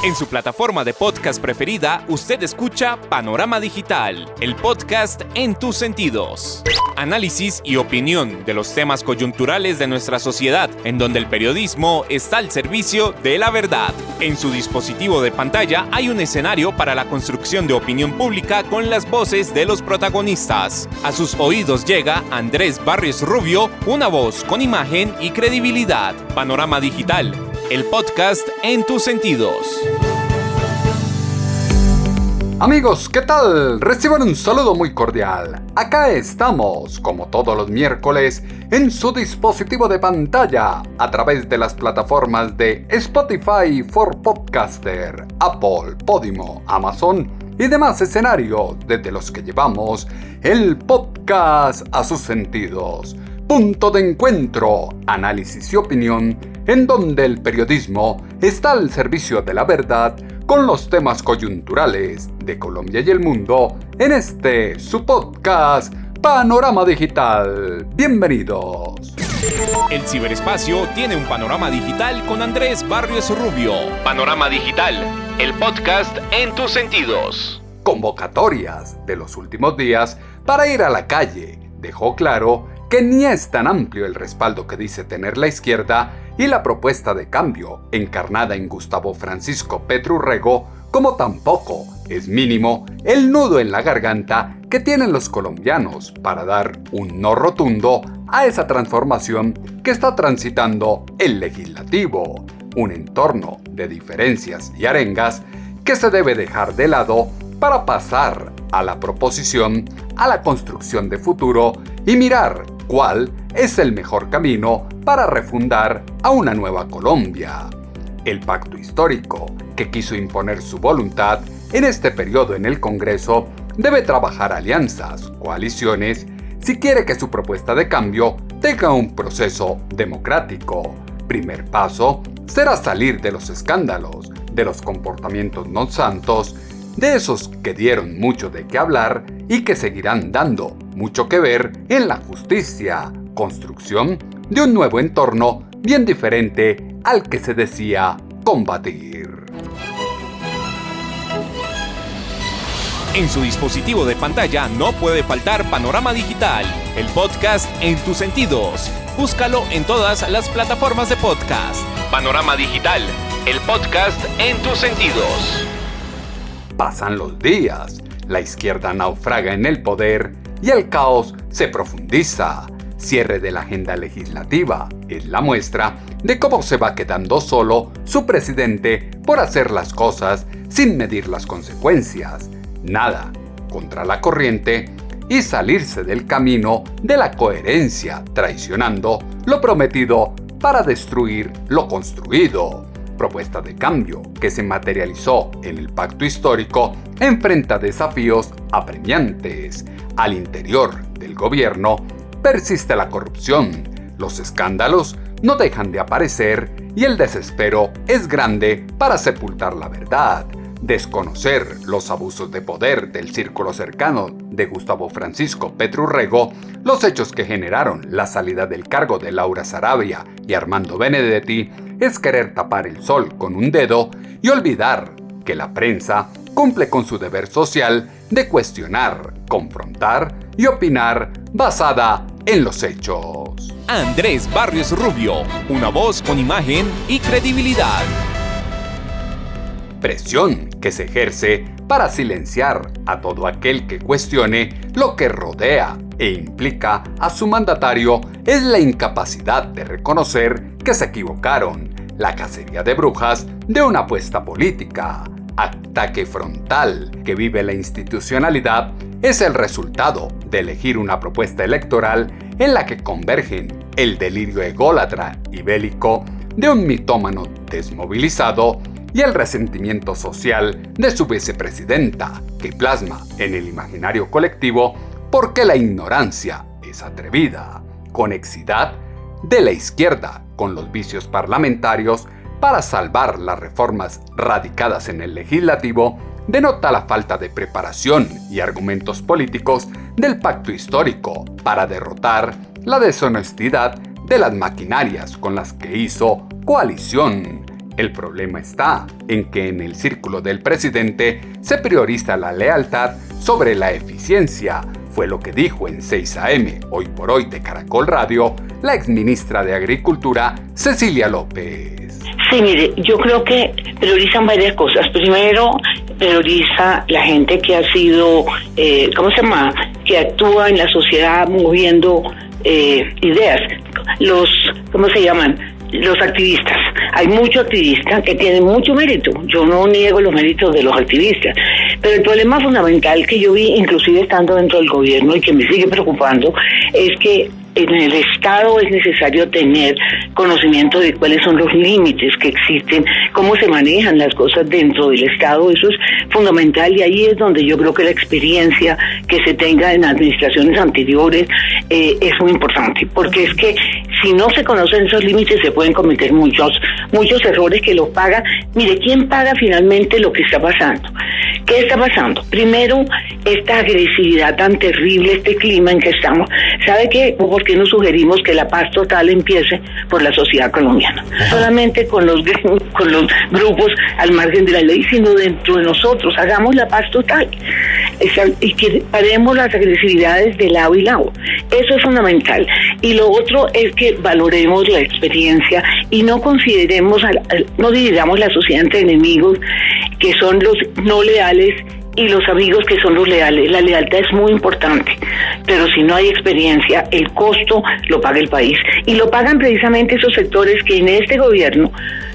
En su plataforma de podcast preferida, usted escucha Panorama Digital, el podcast en tus sentidos. Análisis y opinión de los temas coyunturales de nuestra sociedad, en donde el periodismo está al servicio de la verdad. En su dispositivo de pantalla hay un escenario para la construcción de opinión pública con las voces de los protagonistas. A sus oídos llega Andrés Barrios Rubio, una voz con imagen y credibilidad. Panorama Digital, el podcast en tus sentidos. Amigos, ¿qué tal? Reciban un saludo muy cordial. Acá estamos, como todos los miércoles, en su dispositivo de pantalla, a través de las plataformas de Spotify for Podcaster, Apple, Podimo, Amazon y demás escenarios desde los que llevamos el podcast a sus sentidos. Punto de encuentro, análisis y opinión, en donde el periodismo está al servicio de la verdad con los temas coyunturales de Colombia y el mundo en este, su podcast, Panorama Digital. Bienvenidos. El ciberespacio tiene un panorama digital con Andrés Barrios Rubio. Panorama Digital, el podcast en tus sentidos. Convocatorias de los últimos días para ir a la calle dejó claro que ni es tan amplio el respaldo que dice tener la izquierda y la propuesta de cambio encarnada en Gustavo Francisco Petro Urrego, como tampoco es mínimo el nudo en la garganta que tienen los colombianos para dar un no rotundo a esa transformación que está transitando el legislativo, un entorno de diferencias y arengas que se debe dejar de lado para pasar a la proposición, a la construcción de futuro y mirar cuál es el mejor camino para refundar a una nueva Colombia. El pacto histórico, que quiso imponer su voluntad en este periodo en el Congreso, debe trabajar alianzas, coaliciones, si quiere que su propuesta de cambio tenga un proceso democrático. Primer paso será salir de los escándalos, de los comportamientos no santos, de esos que dieron mucho de qué hablar y que seguirán dando mucho que ver en la justicia, construcción de un nuevo entorno bien diferente al que se decía combatir. En su dispositivo de pantalla no puede faltar Panorama Digital, el podcast en tus sentidos. Búscalo en todas las plataformas de podcast. Panorama Digital, el podcast en tus sentidos. Pasan los días, la izquierda naufraga en el poder y el caos se profundiza. Cierre de la agenda legislativa es la muestra de cómo se va quedando solo su presidente por hacer las cosas sin medir las consecuencias. Nada contra la corriente y salirse del camino de la coherencia, traicionando lo prometido para destruir lo construido. Propuesta de cambio que se materializó en el pacto histórico enfrenta desafíos apremiantes. Al interior del gobierno persiste la corrupción, los escándalos no dejan de aparecer y el desespero es grande para sepultar la verdad. Desconocer los abusos de poder del círculo cercano de Gustavo Francisco Petro Urrego, los hechos que generaron la salida del cargo de Laura Sarabia y Armando Benedetti, es querer tapar el sol con un dedo y olvidar que la prensa cumple con su deber social de cuestionar, confrontar y opinar basada en los hechos. Andrés Barrios Rubio, una voz con imagen y credibilidad. Presión que se ejerce para silenciar a todo aquel que cuestione lo que rodea e implica a su mandatario es la incapacidad de reconocer que se equivocaron, la cacería de brujas de una apuesta política. Ataque frontal que vive la institucionalidad es el resultado de elegir una propuesta electoral en la que convergen el delirio ególatra y bélico de un mitómano desmovilizado y el resentimiento social de su vicepresidenta, que plasma en el imaginario colectivo porque la ignorancia es atrevida. Conexidad de la izquierda con los vicios parlamentarios para salvar las reformas radicadas en el legislativo denota la falta de preparación y argumentos políticos del pacto histórico para derrotar la deshonestidad de las maquinarias con las que hizo coalición. El problema está en que en el círculo del presidente se prioriza la lealtad sobre la eficiencia, fue lo que dijo en 6 AM, Hoy por Hoy de Caracol Radio, la exministra de Agricultura, Cecilia López. Sí, mire, yo creo que priorizan varias cosas. Primero, prioriza la gente que ha sido, que actúa en la sociedad moviendo ideas. Los activistas. Hay muchos activistas que tienen mucho mérito. Yo no niego los méritos de los activistas. Pero el problema fundamental que yo vi, inclusive estando dentro del gobierno y que me sigue preocupando, es que en el Estado es necesario tener conocimiento de cuáles son los límites que existen, cómo se manejan las cosas dentro del Estado. Eso es fundamental y ahí es donde yo creo que la experiencia que se tenga en administraciones anteriores es muy importante, porque es que si no se conocen esos límites se pueden cometer muchos errores que los paga. Mire, ¿quién paga finalmente lo que está pasando? ¿Qué está pasando? Primero, esta agresividad tan terrible, este clima en que estamos. ¿Sabe qué? ¿Por qué no sugerimos que la paz total empiece por la sociedad colombiana? Solamente con los grupos al margen de la ley, sino dentro de nosotros. Hagamos la paz total. Y que paremos las agresividades de lado y lado. Eso es fundamental. Y lo otro es que valoremos la experiencia y no no dividamos la sociedad entre enemigos que son los no leales y los amigos que son los leales. La lealtad es muy importante, pero si no hay experiencia, el costo lo paga el país. Y lo pagan precisamente esos sectores que en este gobierno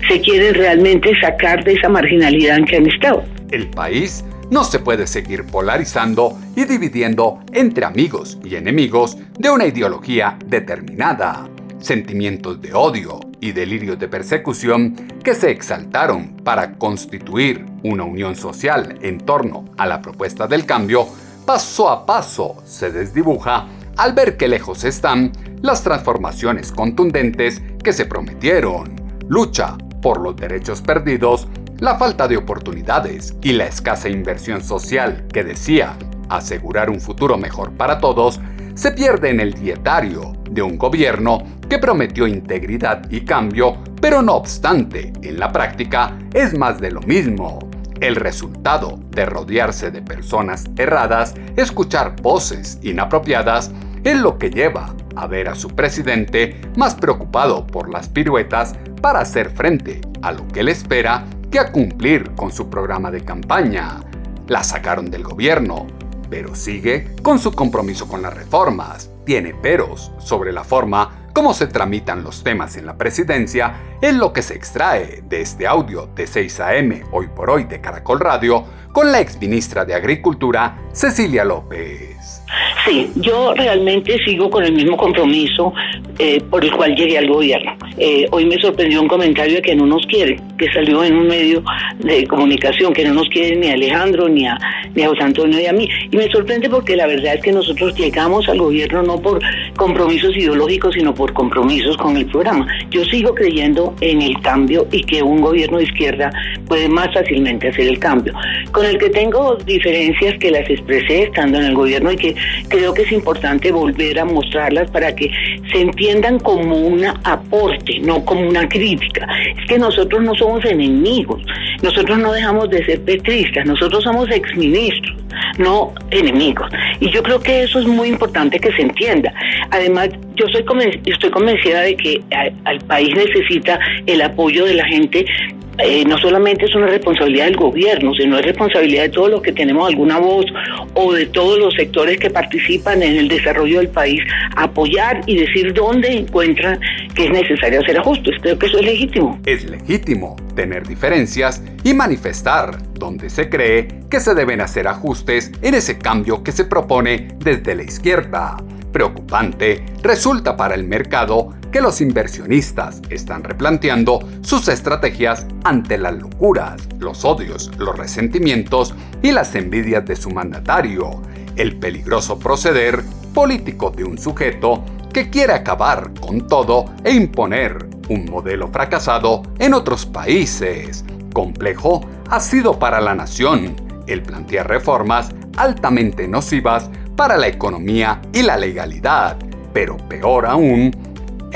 se quieren realmente sacar de esa marginalidad en que han estado. El país no se puede seguir polarizando y dividiendo entre amigos y enemigos de una ideología determinada. Sentimientos de odio y delirios de persecución que se exaltaron para constituir una unión social en torno a la propuesta del cambio, paso a paso se desdibuja al ver que lejos están las transformaciones contundentes que se prometieron. Lucha por los derechos perdidos, la falta de oportunidades y la escasa inversión social que decía asegurar un futuro mejor para todos, se pierde en el dietario de un gobierno que prometió integridad y cambio, pero no obstante, en la práctica es más de lo mismo. El resultado de rodearse de personas erradas, escuchar voces inapropiadas, es lo que lleva a ver a su presidente más preocupado por las piruetas para hacer frente a lo que le espera que a cumplir con su programa de campaña. La sacaron del gobierno, pero sigue con su compromiso con las reformas. Tiene peros sobre la forma como se tramitan los temas en la presidencia, es lo que se extrae de este audio de 6 AM, Hoy por Hoy de Caracol Radio, con la exministra de Agricultura, Cecilia López. Sí, yo realmente sigo con el mismo compromiso por el cual llegué al gobierno. Hoy me sorprendió un comentario de que no nos quieren, que salió en un medio de comunicación, que no nos quieren ni a Alejandro, ni a José Antonio y a mí. Y me sorprende porque la verdad es que nosotros llegamos al gobierno no por compromisos ideológicos, sino por compromisos con el programa. Yo sigo creyendo en el cambio y que un gobierno de izquierda puede más fácilmente hacer el cambio. Con el que tengo diferencias que las expresé estando en el gobierno y que creo que es importante volver a mostrarlas para que se entiendan como un aporte, no como una crítica. Es que nosotros no somos enemigos, nosotros no dejamos de ser petristas, nosotros somos exministros, no enemigos. Y yo creo que eso es muy importante que se entienda. Además, yo estoy convencida de que al país necesita el apoyo de la gente. No solamente es una responsabilidad del gobierno, sino es responsabilidad de todos los que tenemos alguna voz o de todos los sectores que participan en el desarrollo del país, apoyar y decir dónde encuentran que es necesario hacer ajustes. Creo que eso es legítimo. Es legítimo tener diferencias y manifestar donde se cree que se deben hacer ajustes en ese cambio que se propone desde la izquierda. Preocupante resulta para el mercado que los inversionistas están replanteando sus estrategias ante las locuras, los odios, los resentimientos y las envidias de su mandatario, el peligroso proceder político de un sujeto que quiere acabar con todo e imponer un modelo fracasado en otros países. Complejo ha sido para la nación el plantear reformas altamente nocivas para la economía y la legalidad, pero peor aún,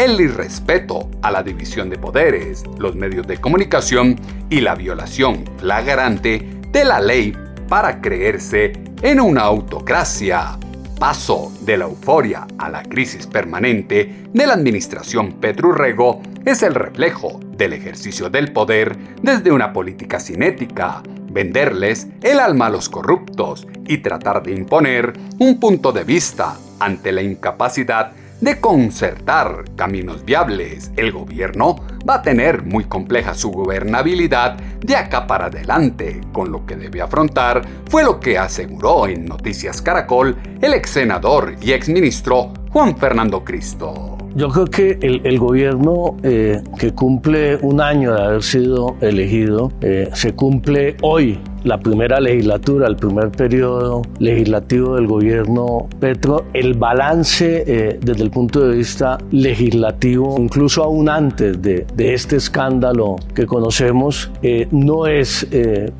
el irrespeto a la división de poderes, los medios de comunicación y la violación flagrante de la ley para creerse en una autocracia. Paso de la euforia a la crisis permanente de la administración Petro Urrego es el reflejo del ejercicio del poder desde una política cinética, venderles el alma a los corruptos y tratar de imponer un punto de vista ante la incapacidad de concertar caminos viables. El gobierno va a tener muy compleja su gobernabilidad de acá para adelante, con lo que debe afrontar fue lo que aseguró en Noticias Caracol el ex senador y ex ministro Juan Fernando Cristo. Yo creo que el gobierno que cumple un año de haber sido elegido, se cumple hoy la primera legislatura, el primer periodo legislativo del gobierno Petro. El balance desde el punto de vista legislativo, incluso aún antes de este escándalo que conocemos, no es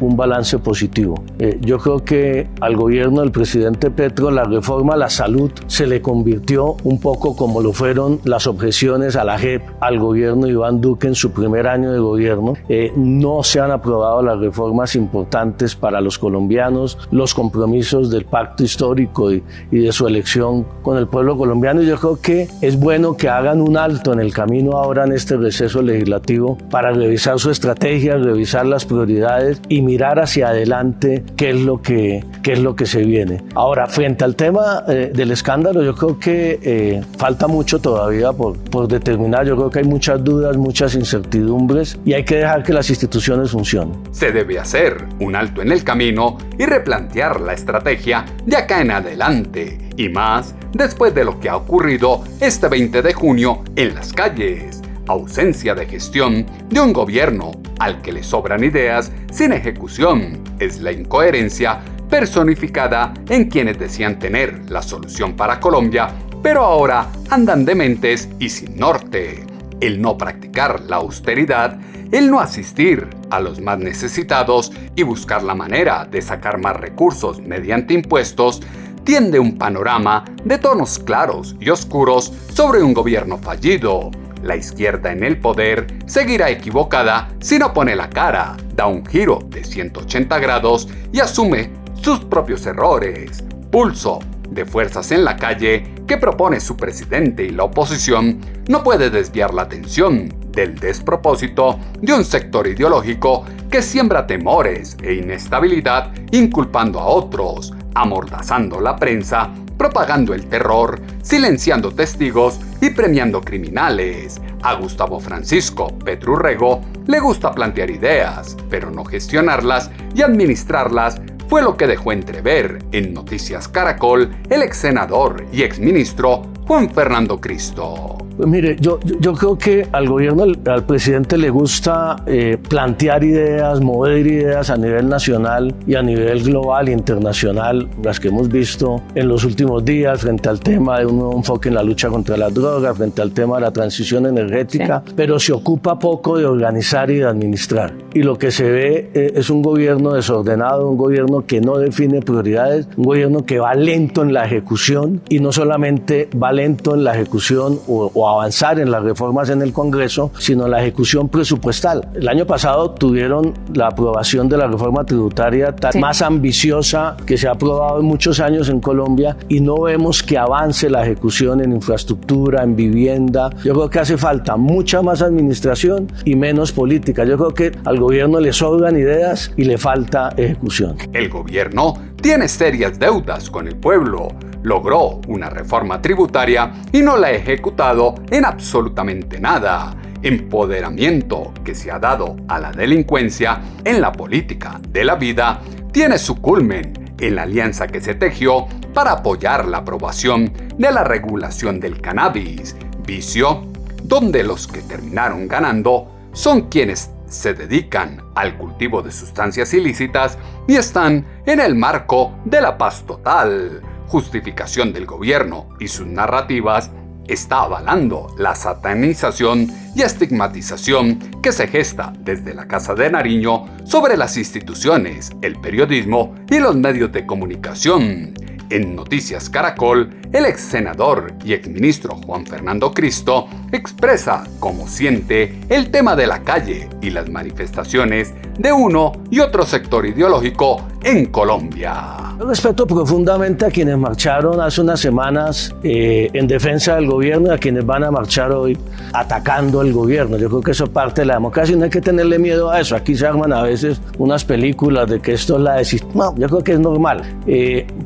un balance positivo. Yo creo que al gobierno del presidente Petro la reforma a la salud se le convirtió un poco como lo fueron las objeciones a la JEP al gobierno de Iván Duque en su primer año de gobierno. No se han aprobado las reformas importantes para los colombianos, los compromisos del pacto histórico y de su elección con el pueblo colombiano. Y yo creo que es bueno que hagan un alto en el camino ahora en este receso legislativo para revisar su estrategia, revisar las prioridades y mirar hacia adelante qué es lo que se viene. Ahora, frente al tema del escándalo, yo creo que falta mucho todavía por determinar. Yo creo que hay muchas dudas, muchas incertidumbres y hay que dejar que las instituciones funcionen. Se debe hacer un alto en el camino y replantear la estrategia de acá en adelante, y más después de lo que ha ocurrido este 20 de junio en las calles. Ausencia de gestión de un gobierno al que le sobran ideas sin ejecución. Es la incoherencia personificada en quienes decían tener la solución para Colombia, pero ahora andan dementes y sin norte. El no practicar la austeridad, el no asistir a los más necesitados y buscar la manera de sacar más recursos mediante impuestos, tiende un panorama de tonos claros y oscuros sobre un gobierno fallido. La izquierda en el poder seguirá equivocada si no pone la cara, da un giro de 180 grados y asume sus propios errores. Pulso de fuerzas en la calle que propone su presidente y la oposición no puede desviar la atención del despropósito de un sector ideológico que siembra temores e inestabilidad inculpando a otros, amordazando la prensa, propagando el terror, silenciando testigos y premiando criminales. A Gustavo Francisco Petro Urrego le gusta plantear ideas, pero no gestionarlas y administrarlas fue lo que dejó entrever en Noticias Caracol el ex senador y ex ministro Juan Fernando Cristo. Pues mire, yo creo que al gobierno, al presidente le gusta plantear ideas, mover ideas a nivel nacional y a nivel global e internacional, las que hemos visto en los últimos días frente al tema de un nuevo enfoque en la lucha contra las drogas, frente al tema de la transición energética, sí. Pero se ocupa poco de organizar y de administrar. Y lo que se ve es un gobierno desordenado, un gobierno que no define prioridades, un gobierno que va lento en la ejecución y no solamente va lento en la ejecución o avanzar en las reformas en el Congreso, sino en la ejecución presupuestal. El año pasado tuvieron la aprobación de la reforma tributaria más ambiciosa que se ha aprobado en muchos años en Colombia y no vemos que avance la ejecución en infraestructura, en vivienda. Yo creo que hace falta mucha más administración y menos política. Yo creo que al gobierno le sobran ideas y le falta ejecución. El gobierno tiene serias deudas con el pueblo. Logró una reforma tributaria y no la ha ejecutado en absolutamente nada. Empoderamiento que se ha dado a la delincuencia en la política de la vida tiene su culmen en la alianza que se tejió para apoyar la aprobación de la regulación del cannabis, vicio donde los que terminaron ganando son quienes se dedican al cultivo de sustancias ilícitas y están en el marco de la paz total. Justificación del gobierno y sus narrativas está avalando la satanización y estigmatización que se gesta desde la Casa de Nariño sobre las instituciones, el periodismo y los medios de comunicación. En Noticias Caracol, el ex senador y exministro Juan Fernando Cristo expresa cómo siente el tema de la calle y las manifestaciones de uno y otro sector ideológico en Colombia. Yo respeto profundamente a quienes marcharon hace unas semanas en defensa del gobierno y a quienes van a marchar hoy atacando al gobierno. Yo creo que eso es parte de la democracia y no hay que tenerle miedo a eso. Aquí se arman a veces unas películas de que esto es la decisión. No, yo creo que es normal.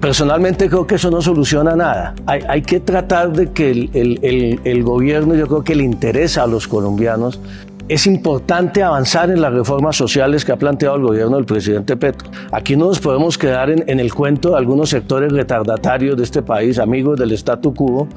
Personalmente creo que eso no soluciona nada. Hay que tratar de que el gobierno, yo creo que le interesa a los colombianos. Es importante avanzar en las reformas sociales que ha planteado el gobierno del presidente Petro. Aquí no nos podemos quedar en el cuento de algunos sectores retardatarios de este país, amigos del statu quo,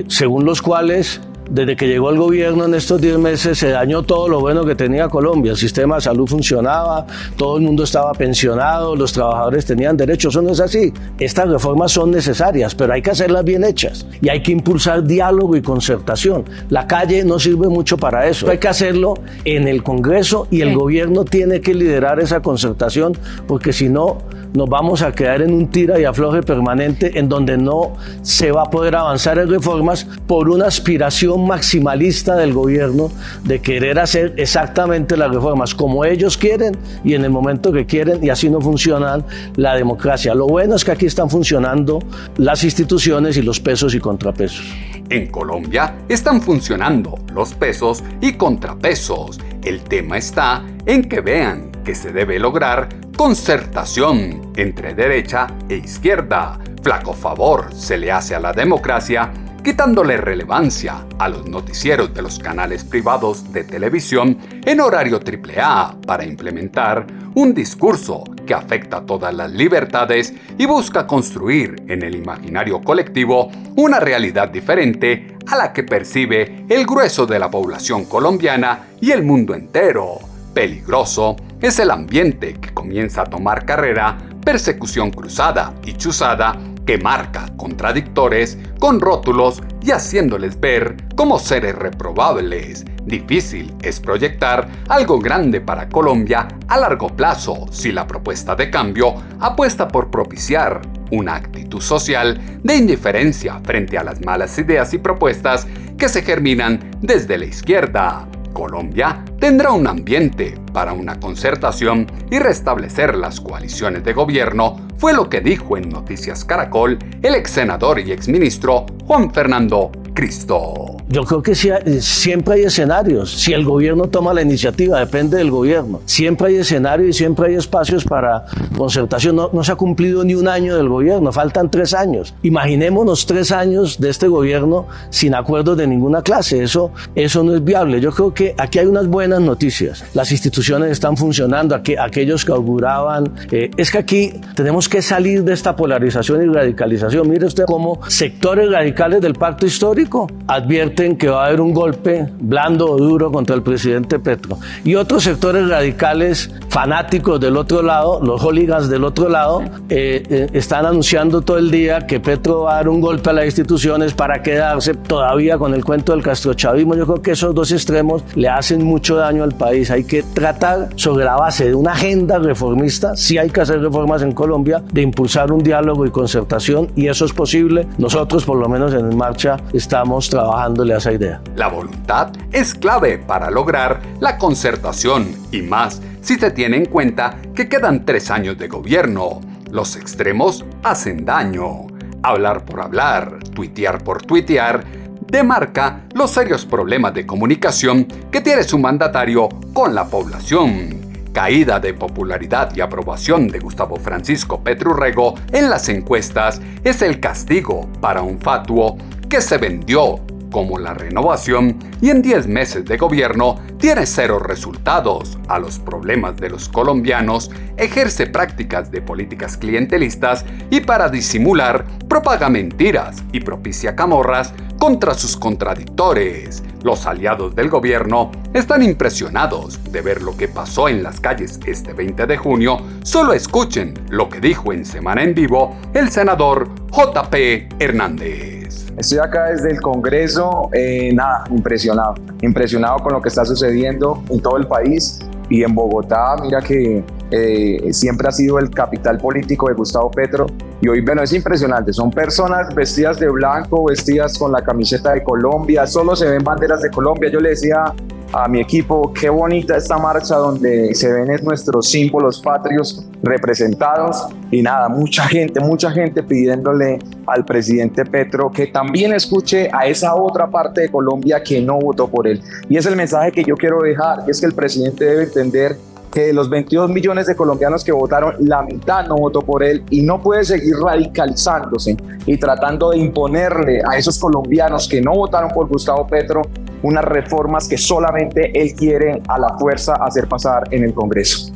según los cuales desde que llegó el gobierno en estos 10 meses se dañó todo lo bueno que tenía Colombia. El sistema de salud funcionaba, todo el mundo estaba pensionado, los trabajadores tenían derechos. Eso no es así. Estas reformas son necesarias, pero hay que hacerlas bien hechas y hay que impulsar diálogo y concertación. La calle no sirve mucho para eso. Hay que hacerlo en el Congreso y el gobierno tiene que liderar esa concertación, porque si no nos vamos a quedar en un tira y afloje permanente en donde no se va a poder avanzar en reformas por una aspiración maximalista del gobierno de querer hacer exactamente las reformas como ellos quieren y en el momento que quieren, y así no funciona la democracia. Lo bueno es que aquí están funcionando las instituciones y los pesos y contrapesos. En Colombia están funcionando los pesos y contrapesos. El tema está en que vean que se debe lograr concertación entre derecha e izquierda. Flaco favor se le hace a la democracia, quitándole relevancia a los noticieros de los canales privados de televisión en horario AAA para implementar un discurso que afecta todas las libertades y busca construir en el imaginario colectivo una realidad diferente a la que percibe el grueso de la población colombiana y el mundo entero. Peligroso es el ambiente que comienza a tomar carrera, persecución cruzada y chuzada que marca contradictores con rótulos y haciéndoles ver como seres reprobables. Difícil es proyectar algo grande para Colombia a largo plazo si la propuesta de cambio apuesta por propiciar una actitud social de indiferencia frente a las malas ideas y propuestas que se germinan desde la izquierda. Colombia tendrá un ambiente para una concertación y restablecer las coaliciones de gobierno, fue lo que dijo en Noticias Caracol el ex senador y exministro Juan Fernando Cristo. Yo creo que siempre hay escenarios. Si el gobierno toma la iniciativa, depende del gobierno. Siempre hay escenarios y siempre hay espacios para concertación. No se ha cumplido ni un año del gobierno, faltan 3 años. Imaginémonos 3 años de este gobierno sin acuerdos de ninguna clase. Eso no es viable. Yo creo que aquí hay unas buenas noticias. Las instituciones están funcionando. Aquellos que auguraban. Es que aquí tenemos que salir de esta polarización y radicalización. Mire usted cómo sectores radicales del pacto histórico advierten que va a haber un golpe blando o duro contra el presidente Petro. Y otros sectores radicales fanáticos del otro lado, los hooligans del otro lado, están anunciando todo el día que Petro va a dar un golpe a las instituciones para quedarse todavía con el cuento del castrochavismo. Yo creo que esos dos extremos le hacen mucho daño al país. Hay que tratar, sobre la base de una agenda reformista, sí hay que hacer reformas en Colombia, de impulsar un diálogo y concertación, y eso es posible. Nosotros, por lo menos en Marcha, estamos trabajando a esa idea. La voluntad es clave para lograr la concertación y más si se tiene en cuenta que quedan 3 años de gobierno. Los extremos hacen daño. Hablar por hablar, tuitear por tuitear, demarca los serios problemas de comunicación que tiene su mandatario con la población. Caída de popularidad y aprobación de Gustavo Francisco Petro Urrego en las encuestas es el castigo para un fatuo que se vendió como la renovación y en 10 meses de gobierno tiene 0 resultados a los problemas de los colombianos, ejerce prácticas de políticas clientelistas y para disimular propaga mentiras y propicia camorras contra sus contradictores. Los aliados del gobierno están impresionados de ver lo que pasó en las calles este 20 de junio. Solo escuchen lo que dijo en Semana en Vivo el senador J.P. Hernández. Estoy acá desde el Congreso, impresionado con lo que está sucediendo en todo el país y en Bogotá. Mira que siempre ha sido el capital político de Gustavo Petro. Y hoy, bueno, es impresionante, son personas vestidas de blanco, vestidas con la camiseta de Colombia, solo se ven banderas de Colombia. Yo le decía a mi equipo, qué bonita esta marcha donde se ven nuestros símbolos patrios representados, y nada, mucha gente pidiéndole al presidente Petro que también escuche a esa otra parte de Colombia que no votó por él. Y es el mensaje que yo quiero dejar, y es que el presidente debe entender que de los 22 millones de colombianos que votaron, la mitad no votó por él, y no puede seguir radicalizándose y tratando de imponerle a esos colombianos que no votaron por Gustavo Petro unas reformas que solamente él quiere a la fuerza hacer pasar en el Congreso.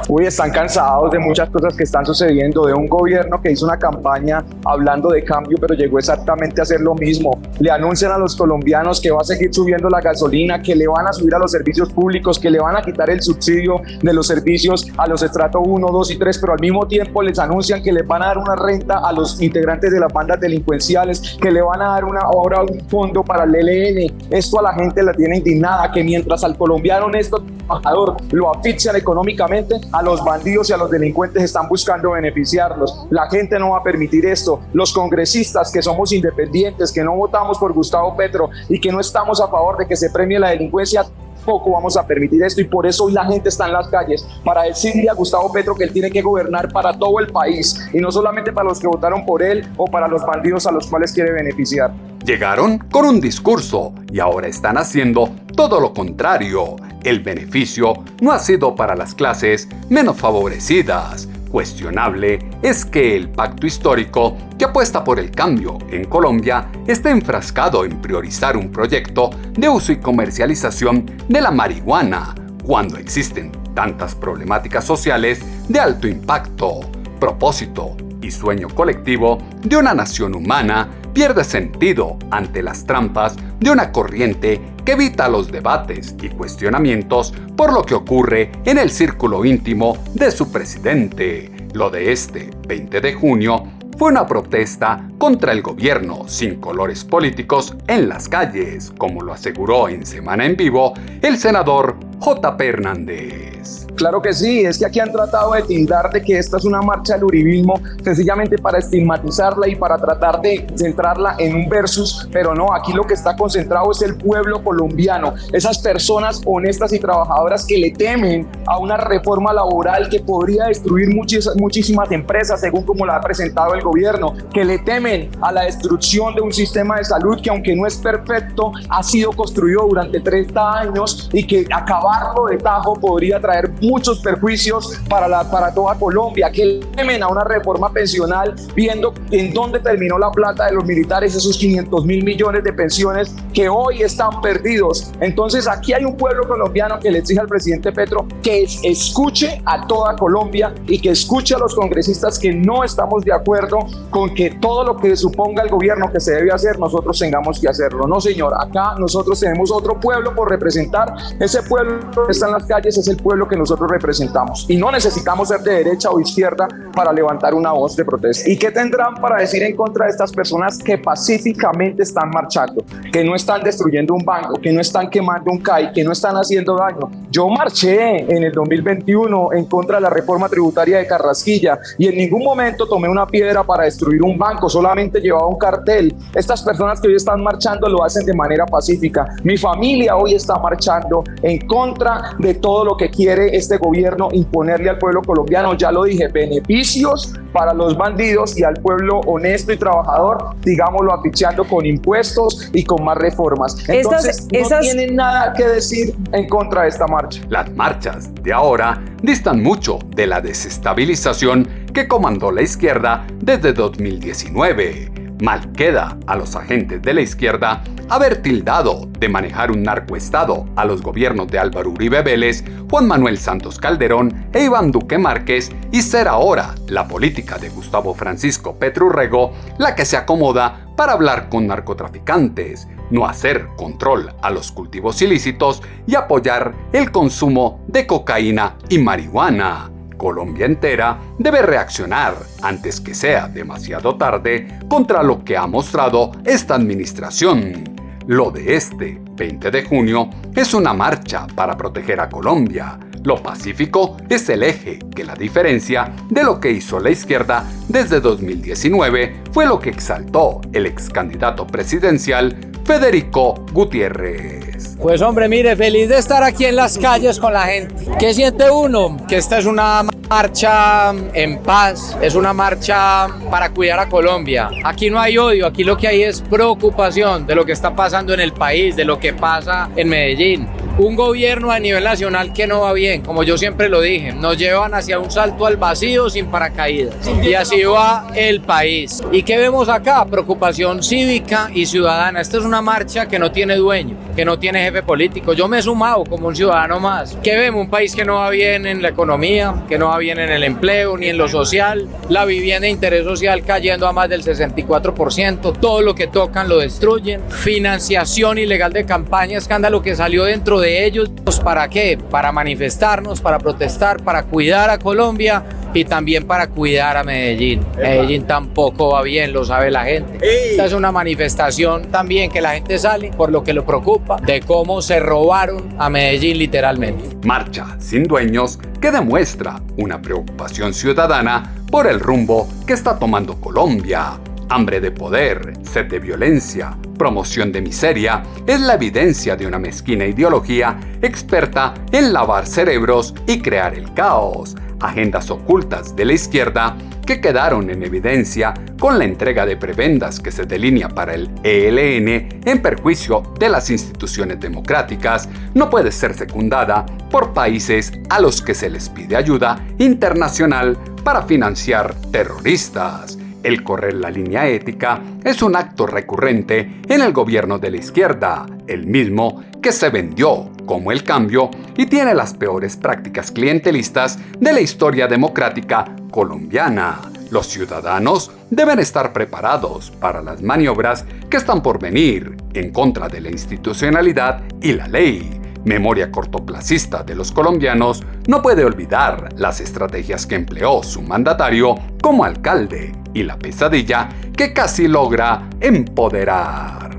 Hoy están cansados de muchas cosas que están sucediendo, de un gobierno que hizo una campaña hablando de cambio, pero llegó exactamente a hacer lo mismo. Le anuncian a los colombianos que va a seguir subiendo la gasolina, que le van a subir a los servicios públicos, que le van a quitar el subsidio de los servicios a los estratos 1, 2 y 3, pero al mismo tiempo les anuncian que les van a dar una renta a los integrantes de las bandas delincuenciales, que le van a dar ahora un fondo para el ELN. Esto a la gente la tiene indignada, que mientras al colombiano honesto trabajador lo asfixian económicamente, a los bandidos y a los delincuentes están buscando beneficiarlos. La gente no va a permitir esto. Los congresistas que somos independientes, que no votamos por Gustavo Petro y que no estamos a favor de que se premie la delincuencia, tampoco vamos a permitir esto, y por eso hoy la gente está en las calles para decirle a Gustavo Petro que él tiene que gobernar para todo el país y no solamente para los que votaron por él o para los bandidos a los cuales quiere beneficiar. Llegaron con un discurso y ahora están haciendo todo lo contrario. El beneficio no ha sido para las clases menos favorecidas. Cuestionable es que el pacto histórico que apuesta por el cambio en Colombia esté enfrascado en priorizar un proyecto de uso y comercialización de la marihuana, cuando existen tantas problemáticas sociales de alto impacto. Propósito y sueño colectivo de una nación humana pierde sentido ante las trampas de una corriente que evita los debates y cuestionamientos por lo que ocurre en el círculo íntimo de su presidente. Lo de este 20 de junio fue una protesta contra el gobierno sin colores políticos en las calles, como lo aseguró en Semana en Vivo el senador J.P. Hernández. Claro que sí, es que aquí han tratado de tildar de que esta es una marcha del uribismo sencillamente para estigmatizarla y para tratar de centrarla en un versus, pero no, aquí lo que está concentrado es el pueblo colombiano, esas personas honestas y trabajadoras que le temen a una reforma laboral que podría destruir muchísimas empresas, según como la ha presentado el gobierno, que le temen a la destrucción de un sistema de salud que, aunque no es perfecto, ha sido construido durante 30 años y que acabarlo de tajo podría traer muchos perjuicios para toda Colombia, que temen a una reforma pensional viendo en dónde terminó la plata de los militares, esos 500.000 millones de pensiones que hoy están perdidos. Entonces aquí hay un pueblo colombiano que le exige al presidente Petro que escuche a toda Colombia y que escuche a los congresistas que no estamos de acuerdo con que todo lo que suponga el gobierno que se debe hacer, nosotros tengamos que hacerlo. No, señor, acá nosotros tenemos otro pueblo por representar. Ese pueblo que está en las calles es el pueblo que nosotros representamos y no necesitamos ser de derecha o izquierda para levantar una voz de protesta. ¿Y qué tendrán para decir en contra de estas personas que pacíficamente están marchando, que no están destruyendo un banco, que no están quemando un CAI, que no están haciendo daño? Yo marché en el 2021 en contra de la reforma tributaria de Carrasquilla y en ningún momento tomé una piedra para destruir un banco, solamente llevaba un cartel. Estas personas que hoy están marchando lo hacen de manera pacífica. Mi familia hoy está marchando en contra de todo lo que quiere este gobierno imponerle al pueblo colombiano. Ya lo dije, beneficios para los bandidos y al pueblo honesto y trabajador, digámoslo, asfixiando con impuestos y con más reformas. Entonces no tienen nada que decir en contra de esta marcha. Las marchas de ahora distan mucho de la desestabilización que comandó la izquierda desde 2019. Mal queda a los agentes de la izquierda haber tildado de manejar un narcoestado a los gobiernos de Álvaro Uribe Vélez, Juan Manuel Santos Calderón e Iván Duque Márquez, y ser ahora la política de Gustavo Francisco Petro Urrego la que se acomoda para hablar con narcotraficantes, no hacer control a los cultivos ilícitos y apoyar el consumo de cocaína y marihuana. Colombia entera debe reaccionar antes que sea demasiado tarde contra lo que ha mostrado esta administración. Lo de este 20 de junio es una marcha para proteger a Colombia. Lo pacífico es el eje que la diferencia de lo que hizo la izquierda desde 2019 fue lo que exaltó el ex candidato presidencial Federico Gutiérrez. Pues hombre, mire, feliz de estar aquí en las calles con la gente. ¿Qué siente uno? Que esta es una marcha en paz, es una marcha para cuidar a Colombia. Aquí no hay odio, aquí lo que hay es preocupación de lo que está pasando en el país, de lo que pasa en Medellín. Un gobierno a nivel nacional que no va bien, como yo siempre lo dije, nos llevan hacia un salto al vacío sin paracaídas. Y así va el país. ¿Y qué vemos acá? Preocupación cívica y ciudadana. Esta es una marcha que no tiene dueño, que no tiene jefe político. Yo me he sumado como un ciudadano más. ¿Qué vemos? Un país que no va bien en la economía, que no va bien en el empleo ni en lo social. La vivienda de interés social cayendo a más del 64%. Todo lo que tocan lo destruyen. Financiación ilegal de campaña, escándalo que salió dentro de ellos. ¿Para qué? Para manifestarnos, para protestar, para cuidar a Colombia y también para cuidar a Medellín. Medellín tampoco va bien, lo sabe la gente. Esta es una manifestación también que la gente sale por lo que lo preocupa, de cómo se robaron a Medellín literalmente. Marcha sin dueños que demuestra una preocupación ciudadana por el rumbo que está tomando Colombia. Hambre de poder, sed de violencia, promoción de miseria, es la evidencia de una mezquina ideología experta en lavar cerebros y crear el caos. Agendas ocultas de la izquierda que quedaron en evidencia con la entrega de prebendas que se delinea para el ELN en perjuicio de las instituciones democráticas, no puede ser secundada por países a los que se les pide ayuda internacional para financiar terroristas. El correr la línea ética es un acto recurrente en el gobierno de la izquierda, el mismo que se vendió como el cambio y tiene las peores prácticas clientelistas de la historia democrática colombiana. Los ciudadanos deben estar preparados para las maniobras que están por venir en contra de la institucionalidad y la ley. Memoria cortoplacista de los colombianos no puede olvidar las estrategias que empleó su mandatario como alcalde y la pesadilla que casi logra empoderar.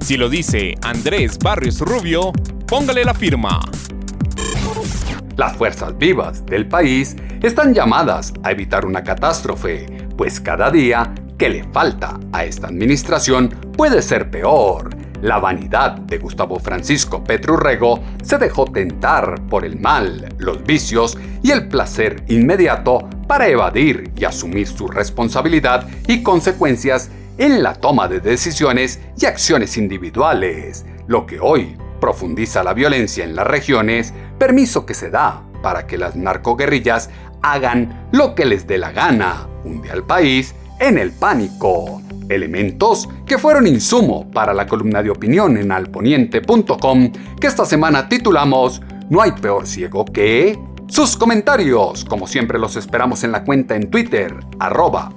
Si lo dice Andrés Barrios Rubio, póngale la firma. Las fuerzas vivas del país están llamadas a evitar una catástrofe, pues cada día que le falta a esta administración puede ser peor. La vanidad de Gustavo Francisco Petro Urrego se dejó tentar por el mal, los vicios y el placer inmediato para evadir y asumir su responsabilidad y consecuencias en la toma de decisiones y acciones individuales, lo que hoy profundiza la violencia en las regiones, permiso que se da para que las narcoguerrillas hagan lo que les dé la gana, hunde al país en el pánico. Elementos que fueron insumo para la columna de opinión en alponiente.com que esta semana titulamos No hay peor ciego que... Sus comentarios, como siempre, los esperamos en la cuenta en Twitter,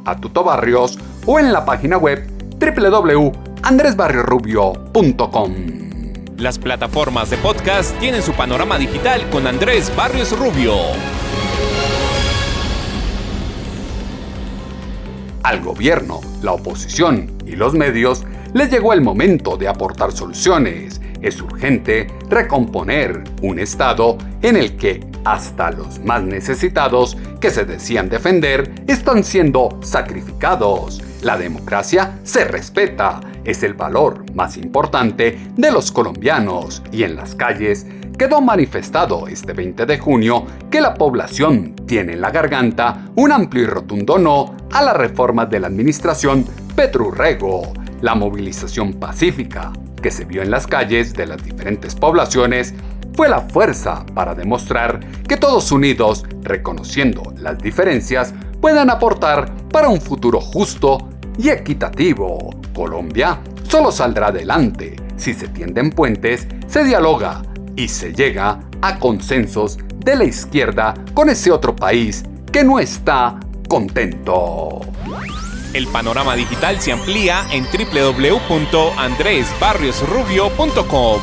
@atutobarrios, o en la página web www.andresbarriosrubio.com. Las plataformas de podcast tienen su panorama digital con Andrés Barrios Rubio. Al gobierno, la oposición y los medios les llegó el momento de aportar soluciones. Es urgente recomponer un Estado en el que hasta los más necesitados que se decían defender están siendo sacrificados. La democracia se respeta, es el valor más importante de los colombianos y en las calles quedó manifestado este 20 de junio que la población tiene en la garganta un amplio y rotundo no a las reformas de la administración Petro Urrego. La movilización pacífica que se vio en las calles de las diferentes poblaciones fue la fuerza para demostrar que todos unidos, reconociendo las diferencias, pueden aportar para un futuro justo y equitativo. Colombia solo saldrá adelante si se tienden puentes, se dialoga y se llega a consensos de la izquierda con ese otro país que no está contento. El panorama digital se amplía en www.andresbarriosrubio.com.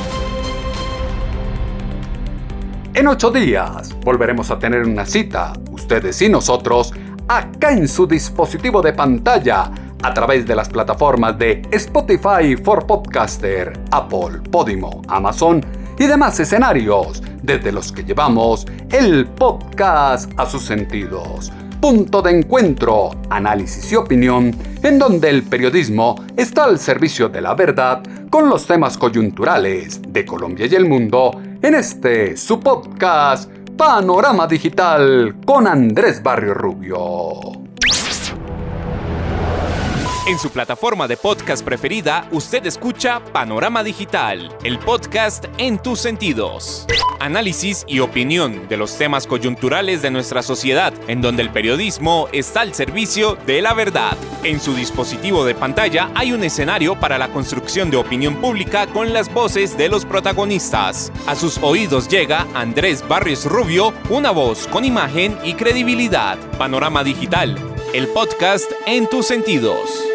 En 8 días volveremos a tener una cita, ustedes y nosotros, acá en su dispositivo de pantalla, a través de las plataformas de Spotify for Podcaster, Apple, Podimo, Amazon y demás escenarios desde los que llevamos el podcast a sus sentidos. Punto de encuentro, análisis y opinión, en donde el periodismo está al servicio de la verdad con los temas coyunturales de Colombia y el mundo en este su podcast Panorama Digital con Andrés Barrios Rubio. En su plataforma de podcast preferida, usted escucha Panorama Digital, el podcast en tus sentidos. Análisis y opinión de los temas coyunturales de nuestra sociedad, en donde el periodismo está al servicio de la verdad. En su dispositivo de pantalla hay un escenario para la construcción de opinión pública con las voces de los protagonistas. A sus oídos llega Andrés Barrios Rubio, una voz con imagen y credibilidad. Panorama Digital, el podcast en tus sentidos.